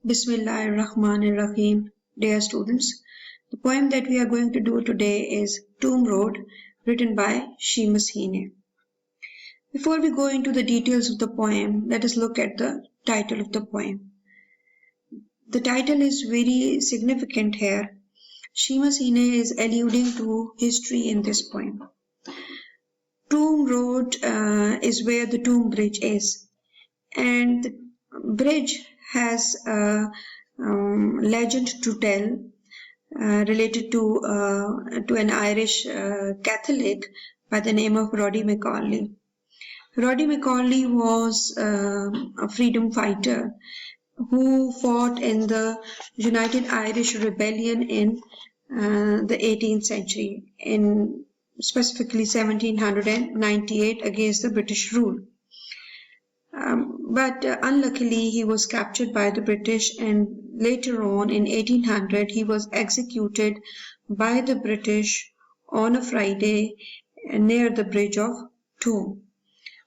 Bismillahirrahmanirrahim. Dear students, the poem that we are going to do today is Toome Road, written by Seamus Heaney. Before we go into the details of the poem, let us look at the title of the poem. The title is very significant here. Seamus Heaney is alluding to history in this poem. Toome Road is where the Toome Bridge is, and the bridge has a legend to tell related to an Irish Catholic by the name of Roddy McCauley. Roddy McCauley was a freedom fighter who fought in the United Irish Rebellion in the 18th century, in specifically 1798 against the British rule. But unluckily he was captured by the British, and later on in 1800 he was executed by the British on a Friday near the bridge of Toome.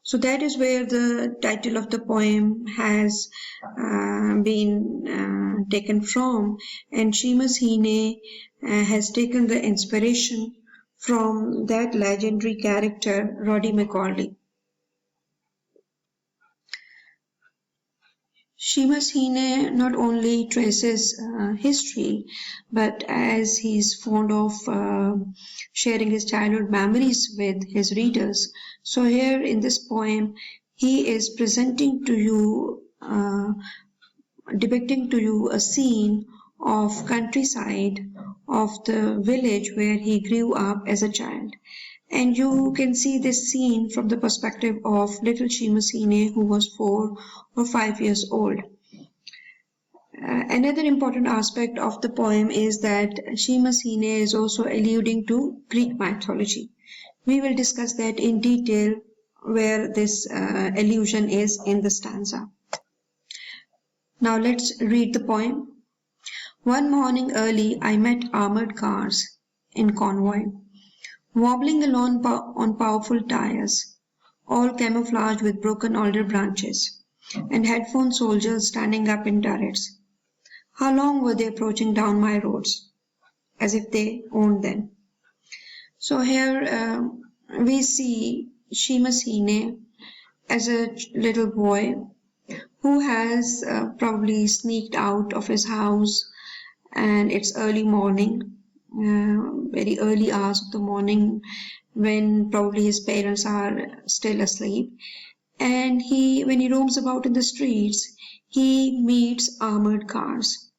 So that is where the title of the poem has been taken from, and Seamus Heaney has taken the inspiration from that legendary character Roddy McCauley. Seamus Heaney not only traces history, but as he's fond of sharing his childhood memories with his readers, so here in this poem he is presenting to you, depicting to you a scene of countryside of the village where he grew up as a child. And you can see this scene from the perspective of little Seamus Heaney, who was 4 or 5 years old. Another important aspect of the poem is that Seamus Heaney is also alluding to Greek mythology. We will discuss that in detail where this allusion is in the stanza. Now let's read the poem. One morning early I met armored cars in convoy, wobbling along on powerful tires, all camouflaged with broken alder branches, and headphone soldiers standing up in turrets. How long were they approaching down my roads, as if they owned them? So here we see Seamus Heaney as a little boy who has probably sneaked out of his house, and it's early morning, very early hours of the morning, when probably his parents are still asleep, and when he roams about in the streets, he meets armored cars.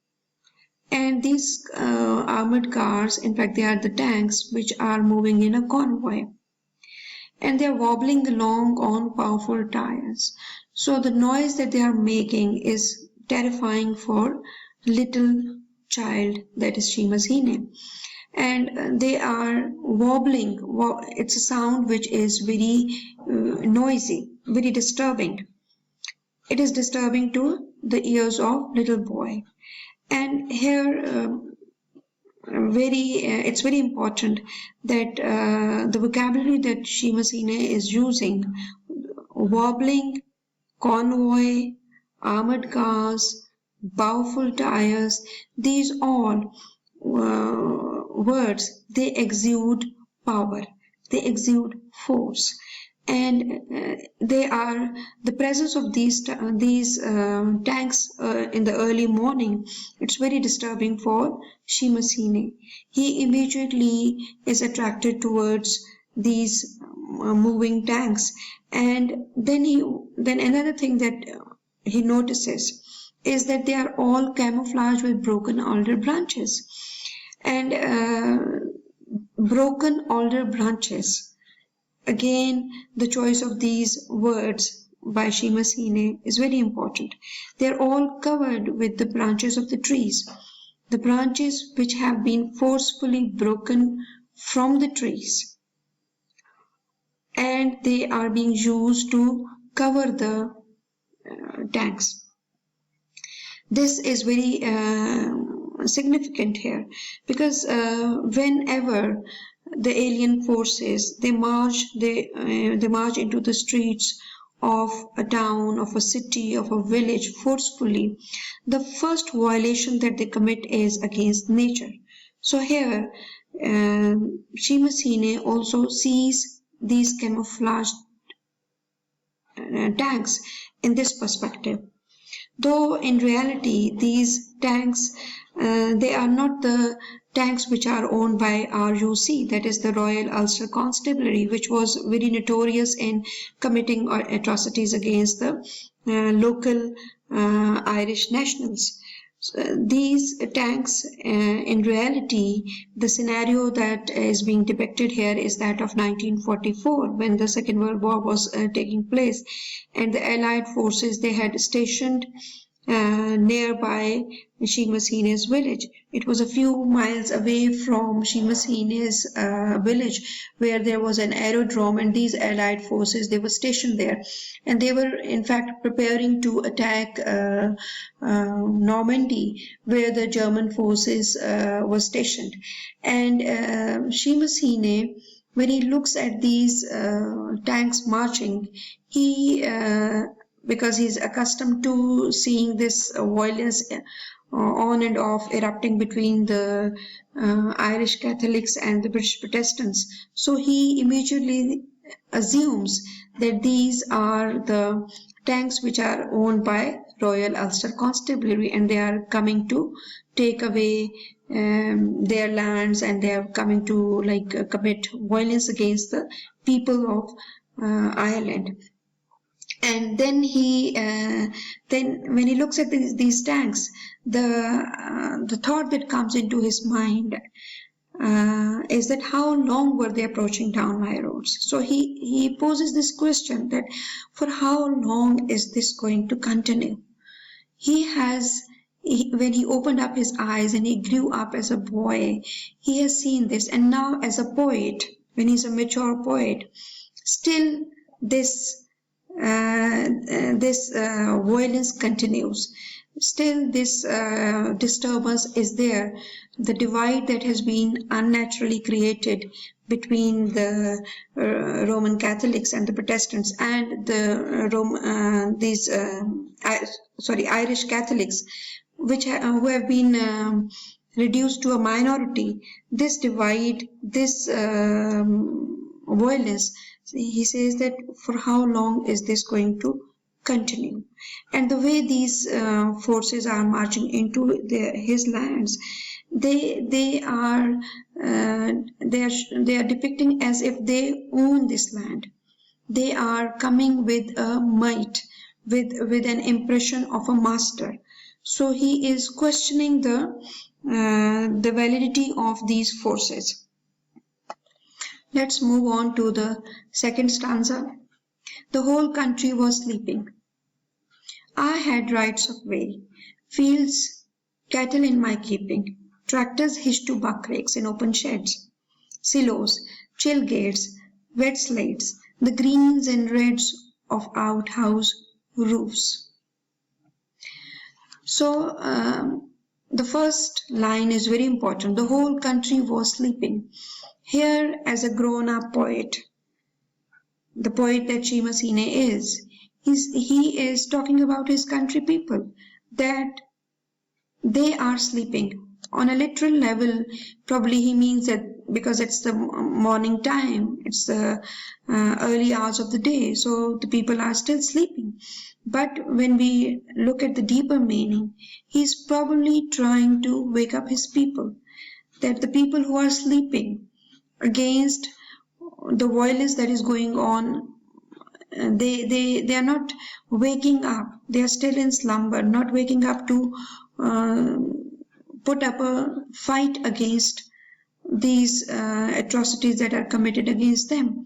And these armored cars, in fact they are the tanks which are moving in a convoy, and they are wobbling along on powerful tires. So the noise that they are making is terrifying for little child, that is Seamus Heaney. And they are wobbling. It's a sound which is very noisy, very disturbing. It is disturbing to the ears of little boy. And here it's very important that the vocabulary that Seamus Heaney is using, wobbling, convoy, armored cars, powerful tires, these all words, they exude power, they exude force, and they are the presence of these tanks in the early morning. It's very disturbing for Seamus Heaney. He immediately is attracted towards these moving tanks, and then another thing that he notices is that they are all camouflaged with broken alder branches. And broken alder branches, again, the choice of these words by Seamus Heaney is very important. They are all covered with the branches of the trees, the branches which have been forcefully broken from the trees, and they are being used to cover the tanks. This is very significant here, because whenever the alien forces they march into the streets of a town, of a city, of a village forcefully, the first violation that they commit is against nature. So here, Seamus Heaney also sees these camouflaged tanks in this perspective. Though in reality, these tanks, they are not the tanks which are owned by RUC, that is the Royal Ulster Constabulary, which was very notorious in committing atrocities against the local Irish nationals. These tanks, in reality, the scenario that is being depicted here is that of 1944, when the Second World War was taking place, and the Allied forces, they had stationed nearby Seamus Heaney's village. It was a few miles away from Seamus Heaney's village, where there was an aerodrome, and these Allied forces, they were stationed there, and they were in fact preparing to attack Normandy, where the German forces were stationed. And Seamus Heaney, when he looks at these tanks marching, he because he's accustomed to seeing this violence on and off erupting between the Irish Catholics and the British Protestants. So he immediately assumes that these are the tanks which are owned by Royal Ulster Constabulary, and they are coming to take away their lands, and they are coming to commit violence against the people of Ireland. And then then when he looks at these tanks, the thought that comes into his mind is that how long were they approaching down my roads? So he poses this question, that for how long is this going to continue? When he opened up his eyes and he grew up as a boy, he has seen this, and now as a poet, when he's a mature poet, still this violence continues. Still this disturbance is there. The divide that has been unnaturally created between the Roman Catholics and the Protestants, and the Irish Catholics, who have been reduced to a minority. This divide, this violence, he says that for how long is this going to continue? And the way these forces are marching into his lands, they are depicting as if they own this land. They are coming with a might, with an impression of a master. So he is questioning the validity of these forces. Let's move on to the second stanza. The whole country was sleeping. I had rights of way, fields, cattle in my keeping, tractors hitched to buckrakes in open sheds, silos, chill gates, wet slates, the greens and reds of outhouse roofs. So the first line is very important. The whole country was sleeping. Here, as a grown-up poet, the poet that Seamus Heaney is, he is talking about his country people, that they are sleeping. On a literal level, probably he means that because it's the morning time, it's the early hours of the day, so the people are still sleeping. But when we look at the deeper meaning, he's probably trying to wake up his people, that the people who are sleeping against the violence that is going on, they are not waking up. They are still in slumber, not waking up to put up a fight against these atrocities that are committed against them.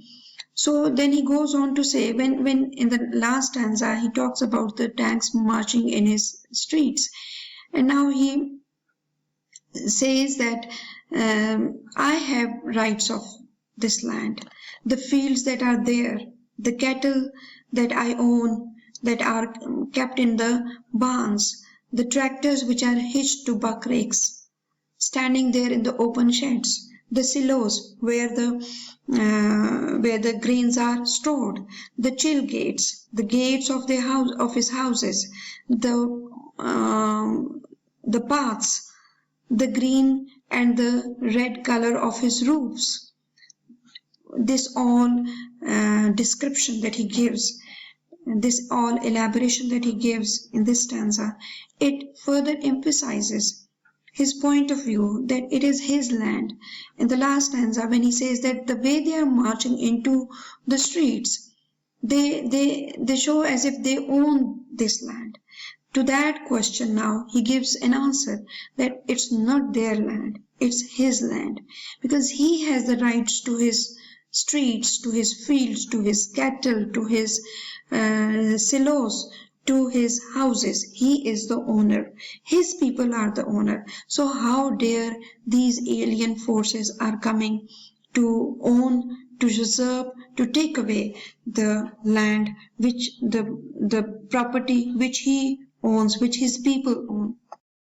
So then he goes on to say, when in the last stanza he talks about the tanks marching in his streets, and now he says that I have rights of this land, the fields that are there, the cattle that I own that are kept in the barns, the tractors which are hitched to buckrakes, standing there in the open sheds, the silos where the grains are stored, the chill gates, the gates of his houses, the the paths, the green and the red color of his roofs. This all description that he gives, this all elaboration that he gives in this stanza, it further emphasizes his point of view that it is his land. In the last stanza, when he says that the way they are marching into the streets, they show as if they own this land. To that question now he gives an answer that it's not their land, it's his land, because he has the rights to his streets, to his fields, to his cattle, to his silos, to his houses. He is the owner. His people are the owner. So how dare these alien forces are coming to own, to usurp, to take away the land, which the property which he owns, which his people own.